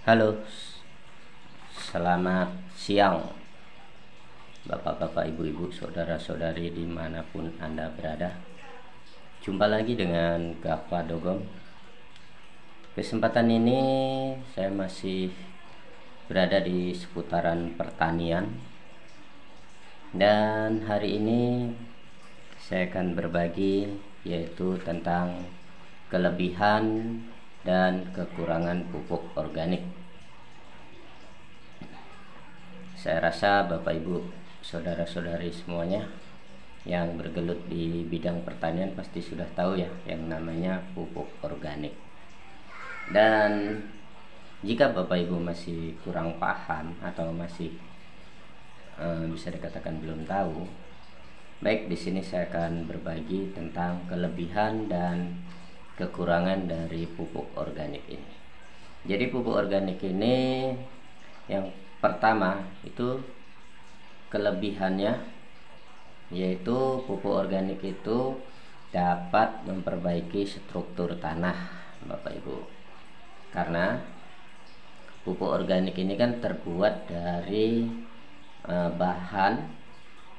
Halo, selamat siang Bapak-bapak, ibu-ibu, saudara-saudari dimanapun Anda berada. Jumpa lagi dengan Gapa Dogom. Kesempatan ini saya masih berada di seputaran pertanian. Dan hari ini saya akan berbagi yaitu tentang kelebihan dan kekurangan pupuk organik. Saya rasa Bapak Ibu, saudara-saudari semuanya yang bergelut di bidang pertanian pasti sudah tahu ya yang namanya pupuk organik. Dan jika Bapak Ibu masih kurang paham atau masih bisa dikatakan belum tahu, baik, di sini saya akan berbagi tentang kelebihan dan kekurangan dari pupuk organik ini. Jadi pupuk organik ini yang pertama itu kelebihannya yaitu pupuk organik itu dapat memperbaiki struktur tanah, Bapak Ibu. Karena pupuk organik ini kan terbuat dari bahan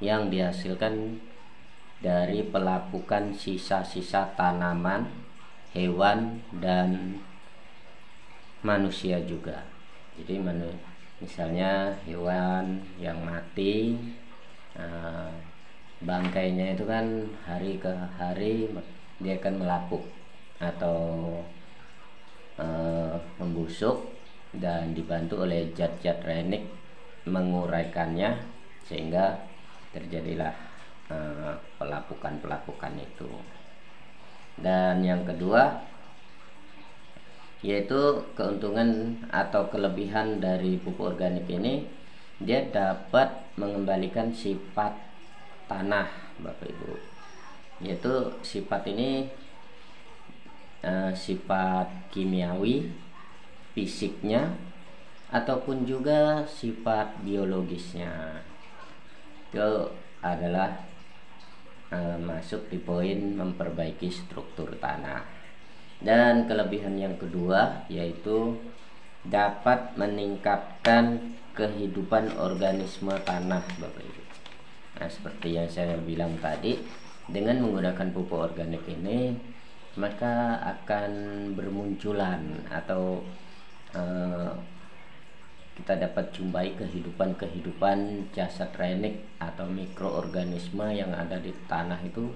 yang dihasilkan dari pelapukan sisa-sisa tanaman, hewan, dan manusia juga. Jadi misalnya hewan yang mati, bangkainya itu kan hari ke hari dia akan melapuk atau membusuk, dan dibantu oleh zat-zat renik menguraikannya sehingga terjadilah pelapukan itu. Dan yang kedua yaitu keuntungan atau kelebihan dari pupuk organik ini, dia dapat mengembalikan sifat tanah, Bapak Ibu. Yaitu sifat ini sifat kimiawi, fisiknya, ataupun juga sifat biologisnya. Itu adalah masuk di poin memperbaiki struktur tanah. Dan kelebihan yang kedua yaitu dapat meningkatkan kehidupan organisme tanah, Bapak Ibu. Nah, seperti yang saya bilang tadi, dengan menggunakan pupuk organik ini maka akan bermunculan atau kita dapat jumpai kehidupan jasad renik atau mikroorganisme yang ada di tanah itu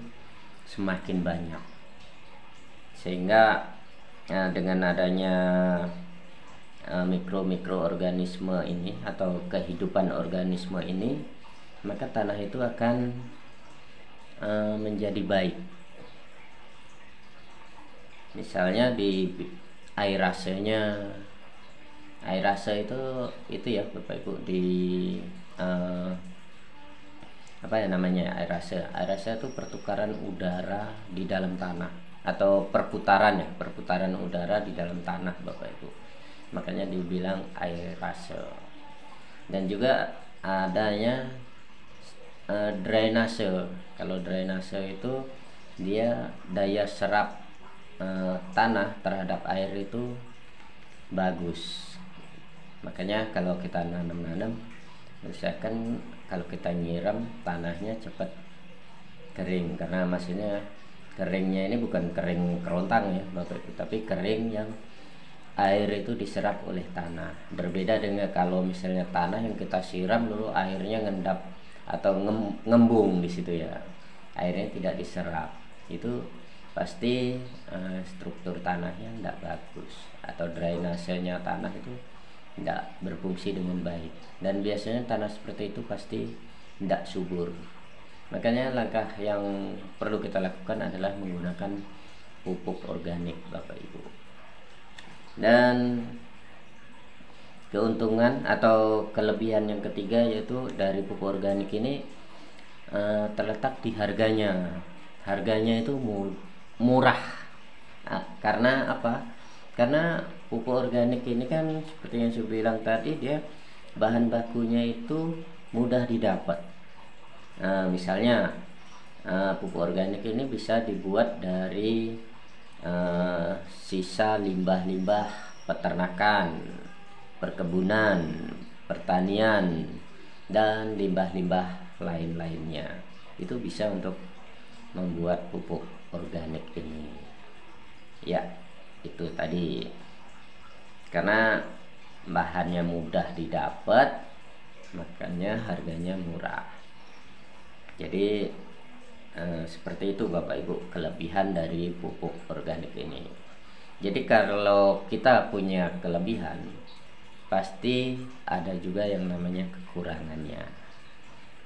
semakin banyak, sehingga dengan adanya mikroorganisme ini atau kehidupan organisme ini, maka tanah itu akan menjadi baik. Misalnya di air rasa itu ya Bapak Ibu, di apa ya namanya, air rasa itu pertukaran udara di dalam tanah atau perputaran udara di dalam tanah, Bapak Ibu. Makanya dibilang air rasa. Dan juga adanya drainase. Kalau drainase itu dia daya serap tanah terhadap air itu bagus. Makanya kalau kita nanam, misalkan kalau kita nyiram, tanahnya cepat kering. Karena maksudnya keringnya ini bukan kering kerontang ya Bapak Ibu, tapi kering yang air itu diserap oleh tanah. Berbeda dengan kalau misalnya tanah yang kita siram dulu airnya ngendap atau ngembung di situ ya, airnya tidak diserap, itu pasti struktur tanahnya tidak bagus atau drainasenya tanah itu tidak berfungsi dengan baik, dan biasanya tanah seperti itu pasti tidak subur. Makanya langkah yang perlu kita lakukan adalah menggunakan pupuk organik, Bapak Ibu. Dan keuntungan atau kelebihan yang ketiga yaitu dari pupuk organik ini terletak di harganya. Harganya itu murah. Karena apa? Karena pupuk organik ini kan seperti yang saya bilang tadi, dia bahan bakunya itu mudah didapat. Misalnya pupuk organik ini bisa dibuat dari sisa limbah-limbah peternakan perkebunan, pertanian, dan limbah-limbah lain-lainnya. Itu bisa untuk membuat pupuk organik ini. Ya, itu tadi. Karena bahannya mudah didapat, makanya harganya murah. Jadi seperti itu Bapak Ibu kelebihan dari pupuk organik ini. Jadi kalau kita punya kelebihan, pasti ada juga yang namanya kekurangannya.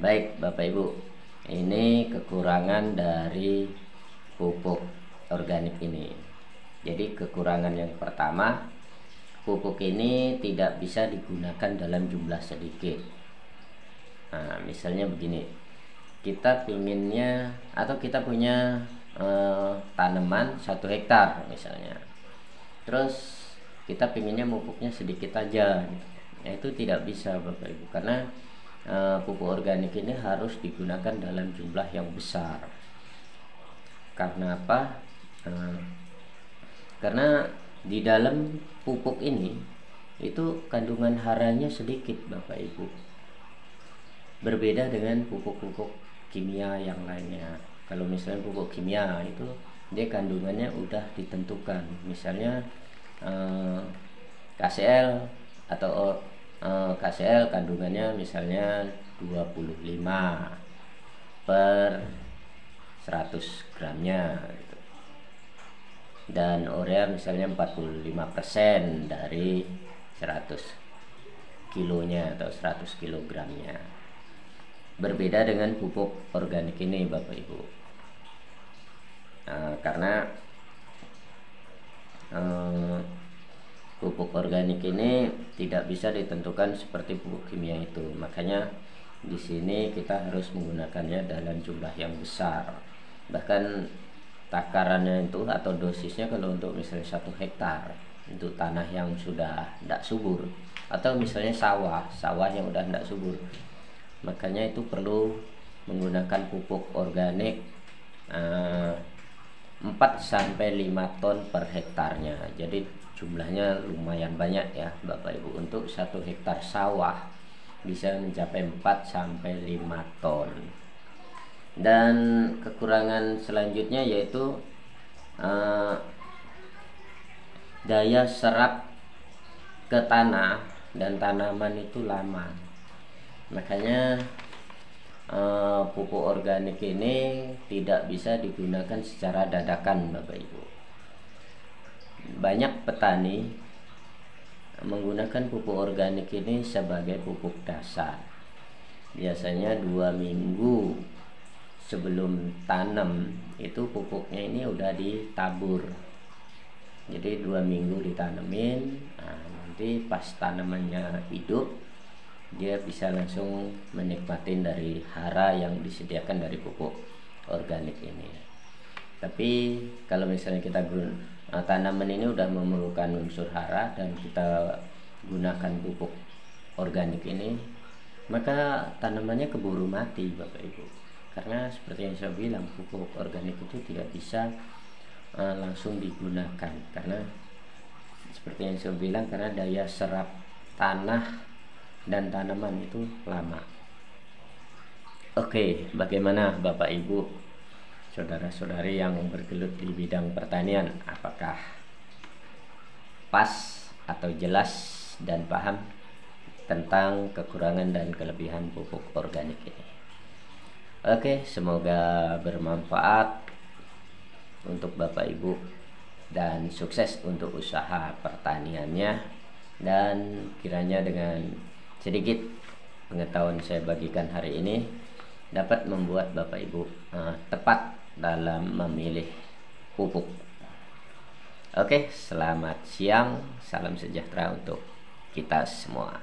Baik Bapak Ibu, ini kekurangan dari pupuk organik ini. Jadi kekurangan yang pertama, pupuk ini tidak bisa digunakan dalam jumlah sedikit. Nah, misalnya begini, kita pinginnya atau kita punya tanaman 1 hektar misalnya, terus kita pinginnya pupuknya sedikit aja, nah, itu tidak bisa Bapak Ibu, karena pupuk organik ini harus digunakan dalam jumlah yang besar. Karena apa? Karena di dalam pupuk ini itu kandungan haranya sedikit Bapak Ibu, berbeda dengan pupuk-pupuk kimia yang lainnya. Kalau misalnya pupuk kimia itu dia kandungannya udah ditentukan, misalnya KCl atau KCl kandungannya misalnya 25 per 100 gramnya gitu. Dan urea misalnya 45% dari 100 kilonya atau 100 kilogramnya. Berbeda dengan pupuk organik ini Bapak Ibu. Karena pupuk organik ini tidak bisa ditentukan seperti pupuk kimia itu. Makanya di sini kita harus menggunakannya dalam jumlah yang besar. Bahkan takarannya itu atau dosisnya kalau untuk misalnya 1 hektar untuk tanah yang sudah tidak subur, atau misalnya sawah yang udah tidak subur, makanya itu perlu menggunakan pupuk organik 4-5 ton per hektarnya. Jadi jumlahnya lumayan banyak ya Bapak Ibu. Untuk 1 hektar sawah bisa mencapai 4-5 ton. Dan kekurangan selanjutnya yaitu daya serap ke tanah dan tanaman itu lama. Makanya pupuk organik ini tidak bisa digunakan secara dadakan Bapak Ibu. Banyak petani menggunakan pupuk organik ini sebagai pupuk dasar. Biasanya 2 minggu sebelum tanam itu pupuknya ini udah ditabur. Jadi 2 minggu ditanemin, nanti pas tanamannya hidup dia bisa langsung menikmatin dari hara yang disediakan dari pupuk organik ini. Tapi kalau misalnya kita tanaman ini udah memerlukan unsur hara dan kita gunakan pupuk organik ini, maka tanamannya keburu mati Bapak Ibu. Karena seperti yang saya bilang, pupuk organik itu tidak bisa langsung digunakan, karena seperti yang saya bilang, karena daya serap tanah dan tanaman itu lama. Oke, bagaimana Bapak Ibu, saudara-saudari yang bergelut di bidang pertanian, apakah pas atau jelas dan paham tentang kekurangan dan kelebihan pupuk organik ini? Oke, semoga bermanfaat untuk Bapak Ibu dan sukses untuk usaha pertaniannya, dan kiranya dengan sedikit pengetahuan saya bagikan hari ini dapat membuat Bapak Ibu tepat dalam memilih pupuk. Oke, selamat siang, salam sejahtera untuk kita semua.